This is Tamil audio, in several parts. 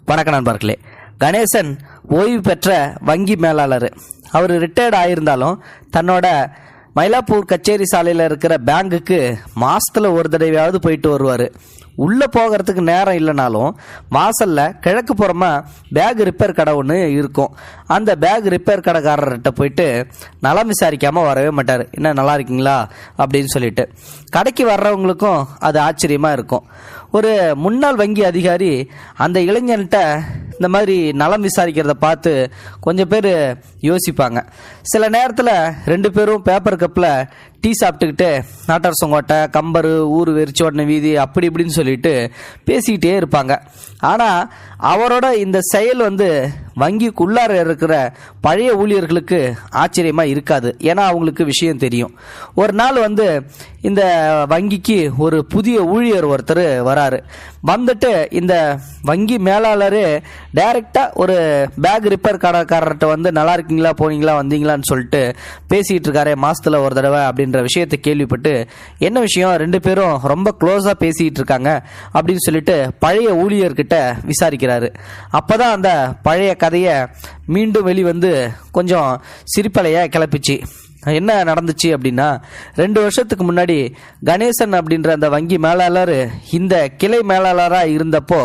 வணக்க நண்பர்களே. கணேசன் ஓய்வு பெற்ற வங்கி மேலாளர். அவர் ரிட்டையர்ட் ஆகியிருந்தாலும் தன்னோட மயிலாப்பூர் கச்சேரி சாலையில் இருக்கிற பேங்குக்கு மாதத்தில் ஒரு தடவையாவது போயிட்டு வருவார். உள்ளே போகிறதுக்கு நேரம் இல்லைனாலும் வாசலில் கிழக்கு புறமாக பேக் ரிப்பேர் கடை ஒன்று இருக்கும். அந்த பேக் ரிப்பேர் கடைக்காரர்கிட்ட போயிட்டு நலம் விசாரிக்காமல் வரவே மாட்டார். என்ன நல்லா இருக்கீங்களா அப்படின்னு சொல்லிட்டு. கடைக்கு வர்றவங்களுக்கும் அது ஆச்சரியமாக இருக்கும். ஒரு முன்னாள் வங்கி அதிகாரி அந்த இளைஞன்கிட்ட இந்த மாதிரி நலம் விசாரிக்கிறத பார்த்து கொஞ்சம் பேர் யோசிப்பாங்க. சில நேரத்தில் ரெண்டு பேரும் பேப்பர் கப்பில் டீ சாப்பிட்டுக்கிட்டு நாட்டரசங்கோட்டை, கம்பரு, ஊர் வெறிச்சோடன வீதி அப்படி இப்படின்னு சொல்லிட்டு பேசிக்கிட்டே இருப்பாங்க. ஆனால் அவரோட இந்த செயல் வங்கிக்குள்ளார இருக்கிற பழைய ஊழியர்களுக்கு ஆச்சரியமாக இருக்காது. ஏன்னா அவங்களுக்கு விஷயம் தெரியும். ஒரு நாள் இந்த வங்கிக்கு ஒரு புதிய ஊழியர் ஒருத்தர் வராரு. வந்துட்டு இந்த வங்கி மேலாளர் டைரெக்டாக ஒரு பேக் ரிப்பேர் கடைக்காரர்கிட்ட நல்லா இருக்கீங்களா, போனீங்களா, வந்தீங்களான்னு சொல்லிட்டு பேசிகிட்டு இருக்காரு மாதத்தில் ஒரு தடவை அப்படின்ற விஷயத்தை கேள்விப்பட்டு, என்ன விஷயம், ரெண்டு பேரும் ரொம்ப க்ளோஸாக பேசிகிட்டு இருக்காங்க அப்படின்னு சொல்லிட்டு பழைய ஊழியர்கிட்ட விசாரிக்கிறாரு. அப்போதான் அந்த பழைய கதையை மீண்டும் கொஞ்சம் சிரிப்பலையை கிளப்பிச்சு. என்ன நடந்துச்சு அப்படின்னா, 2 வருஷத்துக்கு முன்னாடி கணேசன் அப்படின்ற அந்த வங்கி மேலாளர் இந்த கிளை மேலாளராக இருந்தப்போ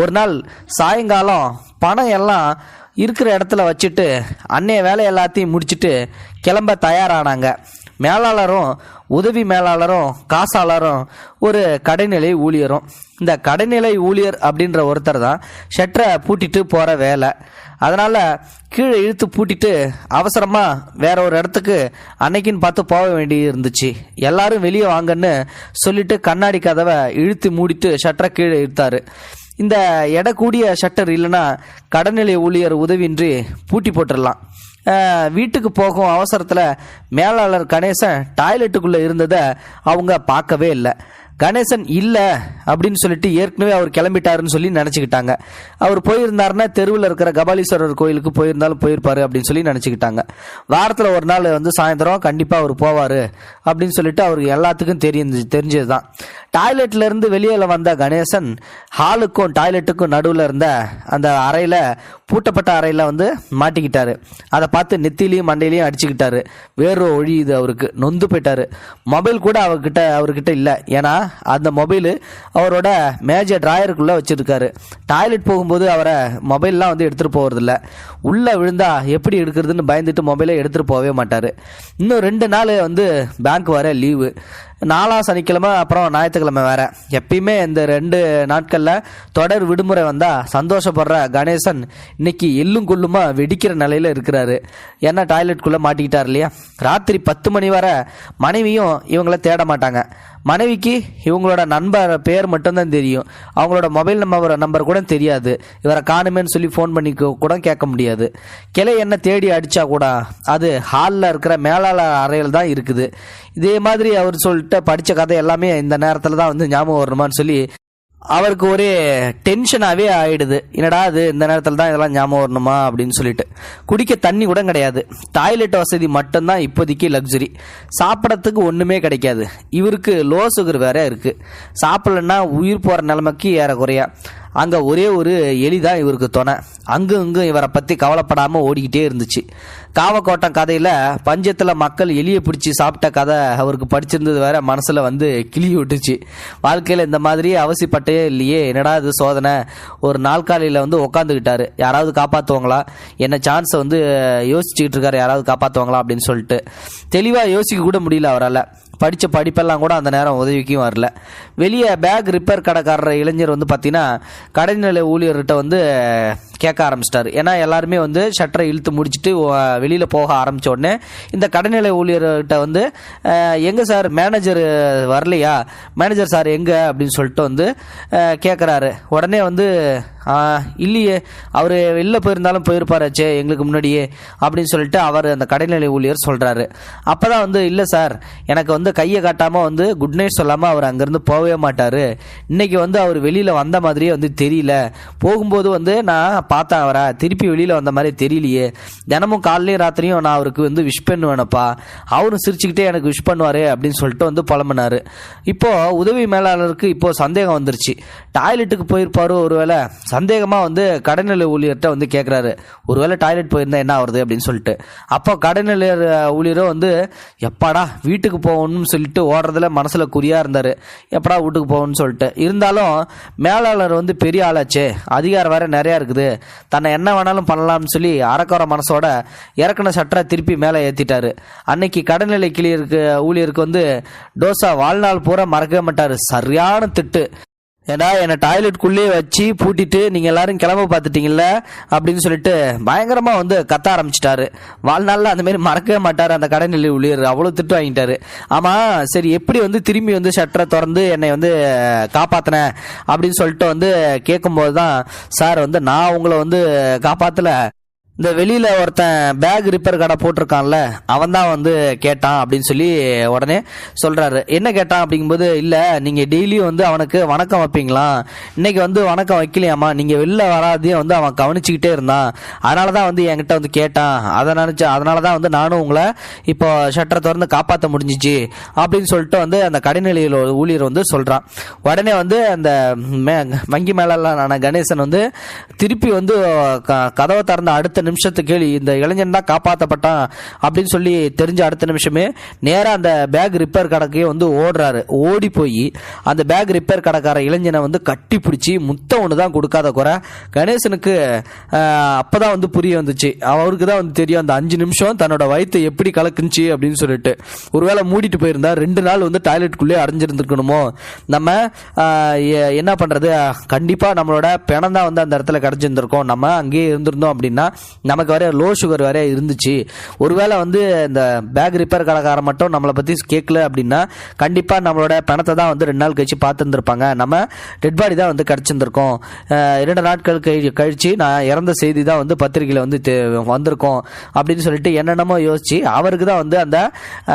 ஒரு நாள் சாயங்காலம் பணம் எல்லாம் இருக்கிற இடத்துல வச்சுட்டு அன்னைய வேலை எல்லாத்தையும் முடிச்சுட்டு கிளம்ப தயாரானாங்க. மேலாளரும் உதவி மேலாளரும் காசாளரும் ஒரு கடைநிலை ஊழியரும். இந்த கடைநிலை ஊழியர் அப்படின்ற ஒருத்தர் தான் ஷட்டரை பூட்டிட்டு போகிற வேலை. அதனால் கீழே இழுத்து பூட்டிட்டு அவசரமாக வேற ஒரு இடத்துக்கு அன்னைக்குன்னு பார்த்து போக வேண்டி இருந்துச்சு. எல்லாரும் வெளியே வாங்கன்னு சொல்லிட்டு கண்ணாடி கதவை இழுத்து மூடிட்டு ஷட்டரை கீழே இழுத்தாரு. இந்த எடை கூடிய ஷட்டர் இல்லைன்னா கடைநிலை ஊழியர் உதவியின்றி பூட்டி போட்டுடலாம். வீட்டுக்கு போகும் அவசரத்தில் மேலாளர் கணேசன் டாய்லெட்டுக்குள்ளே இருந்ததை அவங்க பார்க்கவே இல்லை. கணேசன் இல்லை அப்படின்னு சொல்லிட்டு ஏற்கனவே அவர் கிளம்பிட்டாருன்னு சொல்லி நினச்சிக்கிட்டாங்க. அவர் போயிருந்தாருன்னா தெருவில் இருக்கிற கபாலீஸ்வரர் கோயிலுக்கு போயிருந்தாலும் போயிருப்பாரு அப்படின்னு சொல்லி நினச்சிக்கிட்டாங்க. வாரத்தில் ஒரு நாள் சாயந்தரம் கண்டிப்பாக அவர் போவார் அப்படின்னு சொல்லிட்டு அவருக்கு எல்லாத்துக்கும் தெரிஞ்சது தான். டாய்லெட்லேருந்து வெளியில் வந்த கணேசன் ஹாலுக்கும் டாய்லெட்டுக்கும் நடுவில் இருந்த அந்த அறையில், பூட்டப்பட்ட அறையில் மாட்டிக்கிட்டாரு. அதை பார்த்து நெத்திலையும் மண்டையிலையும் அடிச்சுக்கிட்டாரு. வேறு ஒழியுது அவருக்கு. நொந்து போயிட்டாரு. மொபைல் கூட அவர்கிட்ட இல்லை. ஏன்னா அந்த மொபைலு அவரோட மேஜர் டிராயருக்குள்ளே வச்சுருக்காரு. டாய்லெட் போகும்போது அவரை மொபைல்லாம் எடுத்துகிட்டு போகிறதில்ல. உள்ளே விழுந்தா எப்படி எடுக்கிறதுன்னு பயந்துட்டு மொபைலை எடுத்துகிட்டு போகவே மாட்டார். இன்னும் 2 நாள் பேங்க் வர லீவு. 4ஆம் சனிக்கிழமை அப்புறம் ஞாயிற்றுக்கிழமை வேற. எப்பயுமே இந்த 2 நாட்களில் தொடர் விடுமுறை வந்தால் சந்தோஷப்படுற கணேசன் இன்னைக்கு எள்ளும் கொள்ளுமா வெடிக்கிற நிலையில் இருக்கிறாரு. ஏன்னா டாய்லெட்குள்ளே மாட்டிக்கிட்டார் இல்லையா. ராத்திரி 10 மணி வரை மனைவியும் இவங்கள தேட மாட்டாங்க. மனைவிக்கு இவங்களோட நண்பர் பேர் மட்டும்தான் தெரியும். அவங்களோட மொபைல் நம்பர் கூட தெரியாது. இவரை காணுமேன்னு சொல்லி ஃபோன் பண்ணி கூட கேட்க முடியாது. கிளை என்ன தேடி அடித்தா கூட அது ஹாலில் இருக்கிற மேலாளர் அறையில் தான் இருக்குது. இதே மாதிரி அவர் சொல்லிட்டு படித்த கதை எல்லாமே இந்த நேரத்தில் தான் ஞாபகம் வரணுமான்னு சொல்லி அவருக்கு ஒரே டென்ஷனாகவே ஆகிடுது. என்னடா அது இந்த நேரத்தில் தான் இதெல்லாம் ஞாபகம் வரணுமா அப்படின்னு சொல்லிட்டு. குடிக்க தண்ணி கூட கிடையாது. டாய்லெட் வசதி மட்டும்தான் இப்போதைக்கு லக்ஸுரி. சாப்பிட்றதுக்கு ஒன்றுமே கிடைக்காது. இவருக்கு லோ சுகர் வேற இருக்குது. சாப்பிட்லன்னா உயிர் போகிற நிலைமைக்கு ஏறக்குறையா. அங்கே ஒரே ஒரு எலி தான் இவருக்கு துணை. அங்கும் இங்கும் இவரை பற்றி கவலைப்படாமல் ஓடிக்கிட்டே இருந்துச்சு. காவக்கோட்டம் கதையில் பஞ்சத்தில் மக்கள் எலியை பிடிச்சி சாப்பிட்ட கதை அவருக்கு படிச்சிருந்தது வேற மனசில் கிளி விட்டுச்சு. வாழ்க்கையில் இந்த மாதிரி அவசியப்பட்டே இல்லையே, என்னடா இது சோதனை. ஒரு நாற்காலியில் உட்காந்துக்கிட்டாரு. யாராவது காப்பாற்றுவாங்களா, என்ன சான்ஸை யோசிச்சுக்கிட்டு இருக்காரு, யாராவது காப்பாற்றுவாங்களா அப்படின்னு சொல்லிட்டு. தெளிவாக யோசிக்க கூட முடியல அவரால். படித்த படிப்பெல்லாம் கூட அந்த நேரம் உதவிக்கும் வரல. வெளியே பேக் ரிப்பேர் கடைக்காரர் இளைஞர் பார்த்தீங்கன்னா கடைநிலை ஊழியர்கிட்ட கேட்க ஆரம்பிச்சிட்டாரு. ஏன்னா எல்லாருமே ஷட்டரை இழுத்து முடிச்சுட்டு வெளியில் போக ஆரம்பித்த உடனே இந்த கடைநிலை ஊழியர்கிட்ட எங்கே சார் மேனேஜர் வரலையா, மேனேஜர் சார் எங்கே அப்படின்னு சொல்லிட்டு கேட்குறாரு. உடனே இல்லையே, அவர் வெளில போயிருந்தாலும் போயிருப்பாராச்சே எங்களுக்கு முன்னாடியே அப்படின்னு சொல்லிட்டு அவர் அந்த கடைநிலை ஊழியர் சொல்கிறாரு. அப்போ தான் இல்லை சார், எனக்கு கையை காட்டாமல் வந்து குட் நைட் சொல்லாமல் அவர் அங்கேருந்து போகவே மாட்டார். இன்னைக்கு வந்து அவர் வெளியில் வந்த மாதிரியே வந்து தெரியல. போகும்போது வந்து நான் பார்த்தேன் அவரை, திருப்பி வெளியில் வந்த மாதிரி தெரியலையே. தினமும் காலையிலையும் ராத்திரியும் நான் அவருக்கு வந்து விஷ் பண்ணுவேனப்பா, அவரும் சிரிச்சுக்கிட்டே எனக்கு விஷ் பண்ணுவார் அப்படின்னு சொல்லிட்டு வந்து புலம்பினார். இப்போது உதவி மேலாளருக்கு இப்போது சந்தேகம் வந்துருச்சு. டாய்லெட்டுக்கு போயிருப்பாரு ஒருவேளை. சந்தேகமாக வந்து கடைநிலை ஊழியர்கிட்ட வந்து கேட்குறாரு, ஒருவேளை டாய்லெட் போயிருந்தா என்ன ஆகுறது அப்படின்னு சொல்லிட்டு. அப்போ கடைநிலை ஊழியரும் வந்து எப்பாடா வீட்டுக்கு போகணும்னு சொல்லிட்டு ஓடுறதுல மனசுல குறியா இருந்தாரு, எப்படா வீட்டுக்கு போகணும்னு சொல்லிட்டு. இருந்தாலும் மேலாளர் வந்து பெரிய ஆளாச்சே, அதிகாரம் வேற நிறையா இருக்குது, தன்னை என்ன வேணாலும் பண்ணலாம்னு சொல்லி அறக்குற மனசோட இறக்குன சட்டரை திருப்பி மேலே ஏற்றிட்டாரு. அன்னைக்கு கடைநிலை ஊழியருக்கு வந்து டோசா வாழ்நாள் பூரா மறக்கவே மாட்டாரு. சரியான திட்டு. ஏன்னா என்னை டாய்லெட்குள்ளேயே வச்சு பூட்டிட்டு நீங்கள் எல்லாரும் கிளம்ப பார்த்துட்டீங்கல்ல அப்படின்னு சொல்லிட்டு பயங்கரமாக வந்து கத்த ஆரம்பிச்சிட்டாரு. வாழ்நாளில் அந்த மாதிரி மறக்கவே மாட்டார் அந்த கடைநிலை ஊழியர். அவ்வளோ திட்டு வாங்கிட்டாரு. ஆமாம், சரி எப்படி வந்து திரும்பி வந்து ஷட்டரை திறந்து என்னை வந்து காப்பாற்றினேன் அப்படின்னு சொல்லிட்டு வந்து கேட்கும்போது தான், சார் வந்து நான் உங்களை வந்து காப்பாற்றலை, இந்த வெளியில் ஒருத்தன் பேக் ரிப்பேர் கடை போட்டிருக்கான்ல அவன் தான் வந்து கேட்டான் அப்படின்னு சொல்லி உடனே சொல்கிறாரு. என்ன கேட்டான் அப்படிங்கும்போது, இல்லை நீங்கள் டெய்லியும் வந்து அவனுக்கு வணக்கம் வைப்பீங்களா, இன்னைக்கு வந்து வணக்கம் வைக்கலையாமா, நீங்கள் வெளில வராதையும் வந்து அவன் கவனிச்சுக்கிட்டே இருந்தான், அதனால தான் வந்து என்கிட்ட வந்து கேட்டான், அதனால தான் வந்து நானும் உங்களை இப்போ ஷட்டரை திறந்து காப்பாற்ற முடிஞ்சிச்சு அப்படின்னு சொல்லிட்டு வந்து அந்த கடைநிலையில் ஊழியர் வந்து சொல்கிறான். உடனே வந்து அந்த வங்கி மேலாளரான கணேசன் வந்து திருப்பி வந்து கதவை திறந்த அடுத்த நிமிஷத்துக்கு இந்த இளைஞன் தான் காப்பாற்றப்பட்டான் அப்படின்னு சொல்லி தெரிஞ்ச அடுத்த நிமிஷமே நேராக அந்த பேக் ரிப்பேர் கடைக்கே வந்து ஓடுறாரு. ஓடி போய் அந்த பேக் ரிப்பேர் கடைக்கார இளைஞனை வந்து கட்டி பிடிச்சி முத்தம் ஒன்று தான் கொடுக்காத குறை கணேசனுக்கு அப்பதான் வந்து புரிய வந்துச்சு. அவருக்கு தான் வந்து தெரியும் அந்த 5 நிமிஷம் தன்னோட வயிற்று எப்படி கலக்குச்சு அப்படின்னு சொல்லிட்டு. ஒருவேளை மூடிட்டு போயிருந்தா 2 நாள் வந்து டாய்லெட்டுக்குள்ளே அடைஞ்சிருந்துருக்கணுமோ. நம்ம என்ன பண்றது, கண்டிப்பா நம்மளோட பிணம் தான் வந்து அந்த இடத்துல கிடைச்சிருந்திருக்கோம். நம்ம அங்கேயே இருந்திருந்தோம் அப்படின்னா நமக்கு வரைய லோ சுகர் வரைய இருந்துச்சு. ஒருவேளை வந்து இந்த பேக் ரிப்பேர் கடைக்காரன் மட்டும் நம்மளை பற்றி கேட்கல அப்படின்னா கண்டிப்பாக நம்மளோட பணத்தை தான் வந்து 2 நாள் கழிச்சு பார்த்துருந்துருப்பாங்க. நம்ம டெட் பாடி தான் வந்து கிடச்சிருந்துருக்கோம். 2 நாட்கள் கழிச்சு நான் இறந்த செய்தி தான் வந்து பத்திரிகையில் வந்து வந்திருக்கோம் அப்படின்னு சொல்லிட்டு என்னென்னமோ யோசிச்சு அவருக்கு தான் வந்து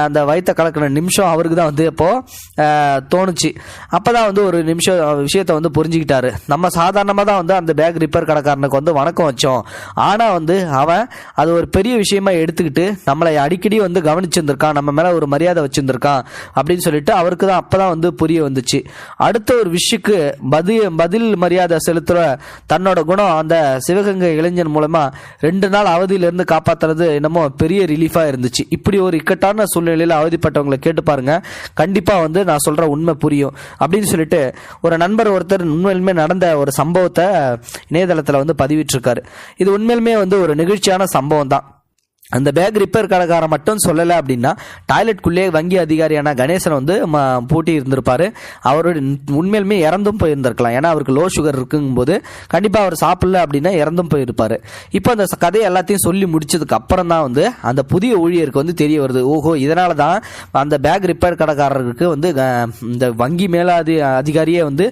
அந்த வயிற்ற கலக்கிற நிமிஷம் அவருக்கு தான் வந்து இப்போது தோணுச்சு. அப்போ தான் வந்து ஒரு நிமிஷம் விஷயத்தை வந்து புரிஞ்சுக்கிட்டாரு. நம்ம சாதாரணமாக தான் வந்து அந்த பேக் ரிப்பேர் கடைக்காரனுக்கு வந்து வணக்கம் வச்சோம். ஆனால் வந்து அவன் அது ஒரு பெரிய விஷயமா எடுத்துக்கிட்டு நம்மளை அடிக்கடி வந்து கவனிச்சிருந்திருக்கான், நம்ம மேலே ஒரு மரியாதை வச்சிருந்திருக்கான் அப்படின்னு சொல்லிட்டு அவருக்கு தான் அப்போதான் வந்து புரிய வந்துச்சு. அடுத்த ஒரு விஷயக்கு பதில் மரியாதை செலுத்துகிற தன்னோட குணம் அந்த சிவகங்கை இளைஞன் மூலமா 2 நாள் அவதியிலிருந்து காப்பாற்றுறது என்னமோ பெரிய ரிலீஃபாக இருந்துச்சு. இப்படி ஒரு இக்கட்டான சூழ்நிலையில் அவதிப்பட்டவங்களை கேட்டு பாருங்க, கண்டிப்பாக வந்து நான் சொல்கிற உண்மை புரியும் அப்படின்னு சொல்லிட்டு ஒரு நண்பர் ஒருத்தர் உண்மையிலுமே நடந்த ஒரு சம்பவத்தை இணையதளத்தில் வந்து பதிவிட்டிருக்காரு. இது உண்மையிலுமே வந்து ஒரு நிகழ்ச்சியான சம்பவம் தான். அந்த பேக் ரிப்பேர் கடைக்காரன் மட்டும் சொல்லலை அப்படின்னா டாய்லெட்குள்ளே வங்கி அதிகாரியான கணேசன் வந்து பூட்டி இருந்திருப்பாரு. அவரோட உண்மையிலுமே இறந்தும் போயிருந்திருக்கலாம். ஏன்னா அவருக்கு லோ சுகர் இருக்குங்கும்போது கண்டிப்பாக அவர் சாப்பிடல அப்படின்னா இறந்தும் போயிருப்பாரு. இப்போ அந்த கதையை எல்லாத்தையும் சொல்லி முடிச்சதுக்கு அப்புறம் தான் வந்து அந்த புதிய ஊழியருக்கு வந்து தெரிய வருது, ஓஹோ இதனால தான் அந்த பேக் ரிப்பேர் கடைக்காரருக்கு வந்து இந்த வங்கி அதிகாரியே வந்து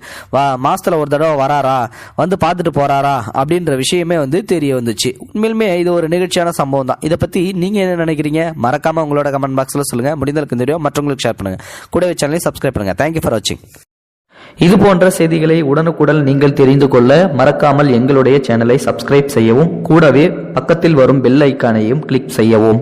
மாசத்துல ஒரு தடவை வராரா, வந்து பார்த்துட்டு போறாரா அப்படின்ற விஷயமே வந்து தெரிய வந்துச்சு. உண்மையிலுமே இது ஒரு நிகழ்ச்சியான சம்பவம் தான். இதை பத்தி நீங்க என்ன நினைக்கிறீங்க? மறக்காம உங்களோட கமெண்ட் பாக்ஸ்ல சொல்லுங்க. முடிந்தளவுக்கு இந்த வீடியோ மற்றவங்களுக்கு ஷேர் பண்ணுங்க. கூடவே சேனலை சப்ஸ்கிரைப் பண்ணுங்க. தேங்க்யூ ஃபார் வாட்சிங். இது போன்ற செய்திகளை உடனுக்குடன் நீங்கள் தெரிந்து கொள்ள மறக்காமல் எங்களுடைய சேனலை சப்ஸ்கிரைப் செய்யவும், கூடவே பக்கத்தில் வரும் பெல் ஐக்கானையும் கிளிக் செய்யவும்.